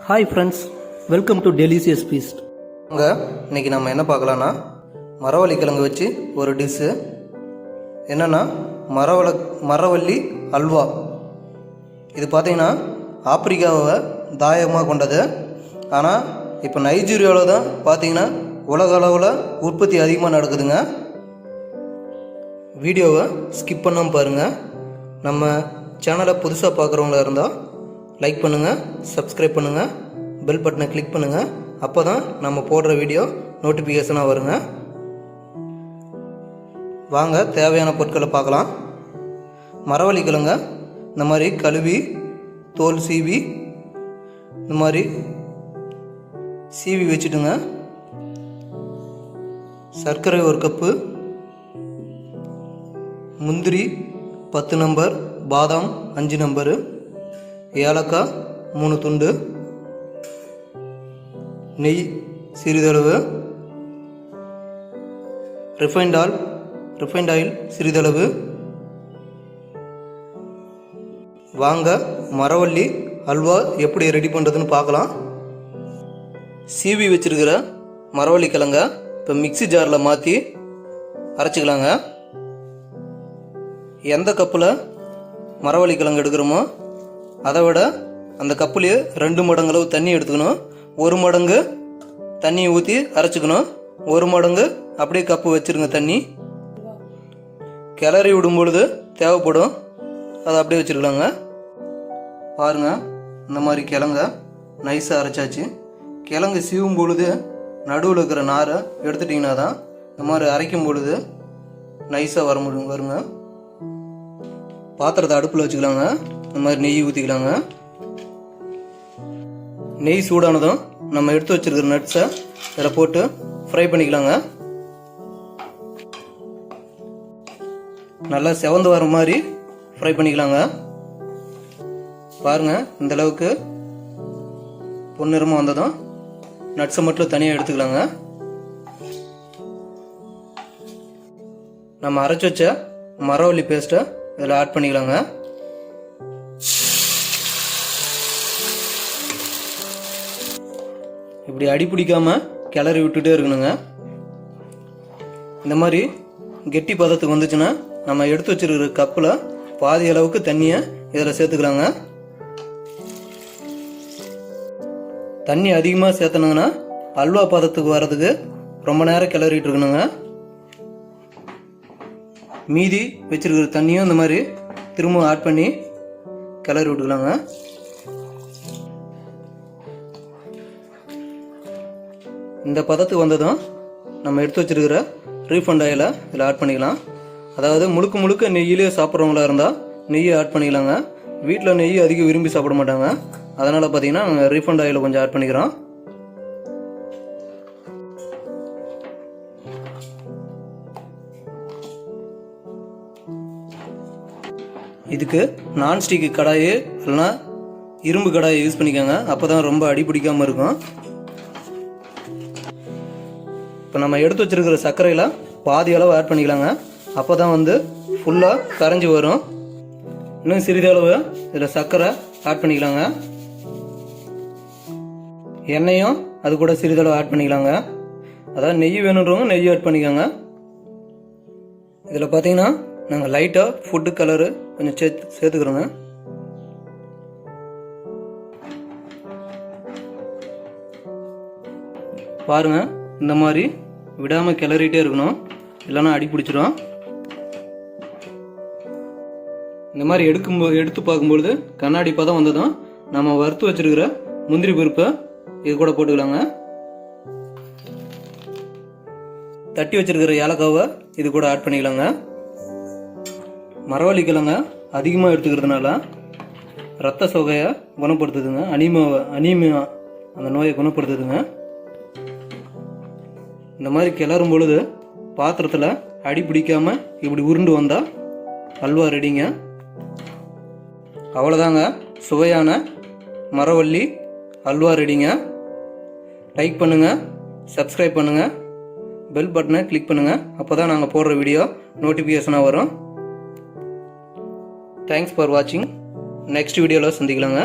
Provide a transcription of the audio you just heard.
Hi friends, welcome to delicious feast. அங்கே இன்றைக்கி நம்ம என்ன பார்க்கலான்னா மரவள்ளி கிழங்கு வச்சு ஒரு டிஷ்ஷு. என்னென்னா மரவள்ளி அல்வா. இது பார்த்திங்கன்னா ஆப்பிரிக்காவை தாயகமாக கொண்டது. ஆனால் இப்போ நைஜீரியாவில் தான் பார்த்திங்கன்னா உலக அளவில் உற்பத்தி அதிகமாக நடக்குதுங்க. வீடியோவை ஸ்கிப் பண்ணாமல் பாருங்கள். நம்ம சேனலை புதுசாக பார்க்குறவங்களா இருந்தால் லைக் பண்ணுங்கள், சப்ஸ்கிரைப் பண்ணுங்கள், பெல் பட்டனை கிளிக் பண்ணுங்கள். அப்போ தான் நம்ம போடுற வீடியோ நோட்டிஃபிகேஷனாக வருங்க. வாங்க தேவையான பொருட்களை பார்க்கலாம். மரவள்ளி கிழங்க இந்த மாதிரி கழுவி தோல் சீவி இந்த மாதிரி சீவி வச்சுட்டுங்க. சர்க்கரை ஒரு கப்பு, முந்திரி 10 நம்பர், பாதாம் 5 நம்பரு, ஏலக்காய் 3 துண்டு, நெய் சிறிதளவு, ரிஃபைண்ட் ஆயில் சிறிதளவு. வாங்க மரவள்ளி அல்வா எப்படி ரெடி பண்ணுறதுன்னு பார்க்கலாம். சீவி வச்சிருக்கிற மரவள்ளி கிழங்க இப்போ மிக்ஸி ஜாரில் மாற்றி அரைச்சிக்கலாங்க. எந்த கப்பில் மரவள்ளி கிழங்கு எடுக்கிறோமோ அதை விட அந்த கப்புலேயே 2 மடங்கு அளவு தண்ணி எடுத்துக்கணும். 1 மடங்கு தண்ணியை ஊற்றி அரைச்சிக்கணும். 1 மடங்கு அப்படியே கப்பு வச்சுருங்க. தண்ணி கிளறி விடும் பொழுது தேவைப்படும், அதை அப்படியே வச்சுருக்கலாங்க. பாருங்கள், இந்த மாதிரி கிழங்க நைஸாக அரைச்சாச்சு. கிழங்கு சீவும் பொழுது நடுவில் இருக்கிற நாரை எடுத்துட்டிங்கன்னா தான் இந்த மாதிரி அரைக்கும் பொழுது நைஸாக வருங்க. பாத்திரத்தை அடுப்பில் வச்சுக்கலாங்க. இந்த மாதிரி நெய் ஊற்றிக்கலாங்க. நெய் சூடானதும் நம்ம எடுத்து வச்சிருக்கிற நட்ஸை இதில் போட்டு ஃப்ரை பண்ணிக்கலாங்க. நல்லா செவந்து வர மாதிரி ஃப்ரை பண்ணிக்கலாங்க. பாருங்கள், இந்த அளவுக்கு பொன்னிறமாக வந்ததும் நட்ஸை மட்டும் தனியாக எடுத்துக்கலாங்க. நம்ம அரைச்சி வச்ச மரவள்ளி பேஸ்ட்டை இதில் ஆட் பண்ணிக்கலாங்க. இப்படி அடி பிடிக்காமல் கிளறி விட்டுட்டே இருக்கணுங்க. இந்த மாதிரி கெட்டி பதத்துக்கு வந்துச்சுன்னா நம்ம எடுத்து வச்சிருக்கிற கப்பில் பாதி அளவுக்கு தண்ணியை இதில் சேர்த்துக்கலாங்க. தண்ணி அதிகமாக சேர்த்தணுங்கன்னா அல்வா பதத்துக்கு வர்றதுக்கு ரொம்ப நேரம் கிளறிட்டு இருக்கணுங்க. மீதி வச்சிருக்கிற தண்ணியும் இந்த மாதிரி திரும்ப ஆட் பண்ணி கிளறி விட்டுக்கலாங்க. இந்த பதத்துக்கு வந்ததும் நம்ம எடுத்து வச்சிருக்கிற ரீஃபண்ட் ஆயிலை இதில் ஆட் பண்ணிக்கலாம். அதாவது முழுக்க நெய்யிலே சாப்பிட்றவங்களா இருந்தால் நெய்யை ஆட் பண்ணிக்கலாங்க. வீட்டில் நெய் அதிகம் விரும்பி சாப்பிட மாட்டாங்க, அதனால் பார்த்தீங்கன்னா நாங்கள் ரீஃபண்ட் ஆயிலை கொஞ்சம் ஆட் பண்ணிக்கிறோம். இதுக்கு நான்ஸ்டிக்கு கடாயி இல்லைனா இரும்பு கடாயை யூஸ் பண்ணிக்கோங்க. அப்போ தான் ரொம்ப அடி பிடிக்காமல் இருக்கும். இப்போ நம்ம எடுத்து வச்சிருக்கிற சர்க்கரையில் பாதி அளவு ஆட் பண்ணிக்கலாங்க. அப்போ தான் ஃபுல்லாக கரைஞ்சி வரும். இன்னும் சிறிதளவு இதில் சர்க்கரை ஆட் பண்ணிக்கலாங்க. எண்ணெயும் அது கூட சிறிதளவு ஆட் பண்ணிக்கலாங்க. அதாவது நெய் வேணுன்றவங்க நெய் ஆட் பண்ணிக்கோங்க. இதில் பார்த்தீங்கன்னா நாங்கள் லைட்டாக ஃபுட்டு கலரு கொஞ்சம் சேர்த்துக்கிறோங்க. பாருங்கள், இந்த மாதிரி விடாமல் கிளறிட்டே இருக்கணும், இல்லைன்னா அடி பிடிச்சிடும். இந்த மாதிரி எடுத்து பார்க்கும்பொழுது கண்ணாடி பதம் வந்ததும் நம்ம வறுத்து வச்சிருக்கிற முந்திரி பருப்பை இது கூட போட்டுக்கலாங்க. தட்டி வச்சிருக்கிற ஏலக்காவை இது கூட ஆட் பண்ணிக்கலாங்க. மரவள்ளி கிழங்க அதிகமாக எடுத்துக்கிறதுனால ரத்த சோகையை குணப்படுத்துதுங்க. அனீமியா அந்த நோயை குணப்படுத்துதுங்க. இந்த மாதிரி கிளறும் பொழுது பாத்திரத்தில் அடி பிடிக்காமல் இப்படி உருண்டு வந்தால் அல்வா ரெடிங்க. அவ்வளோதாங்க, சுவையான மரவள்ளி அல்வா ரெடிங்க. லைக் பண்ணுங்கள், சப்ஸ்கிரைப் பண்ணுங்கள், பெல் பட்டனை கிளிக் பண்ணுங்கள். அப்போ தான் நாங்கள் போடுற வீடியோ நோட்டிஃபிகேஷனாக வரும். தேங்க்ஸ் ஃபார் வாட்சிங். நெக்ஸ்ட் வீடியோவில் சந்திக்கலாங்க.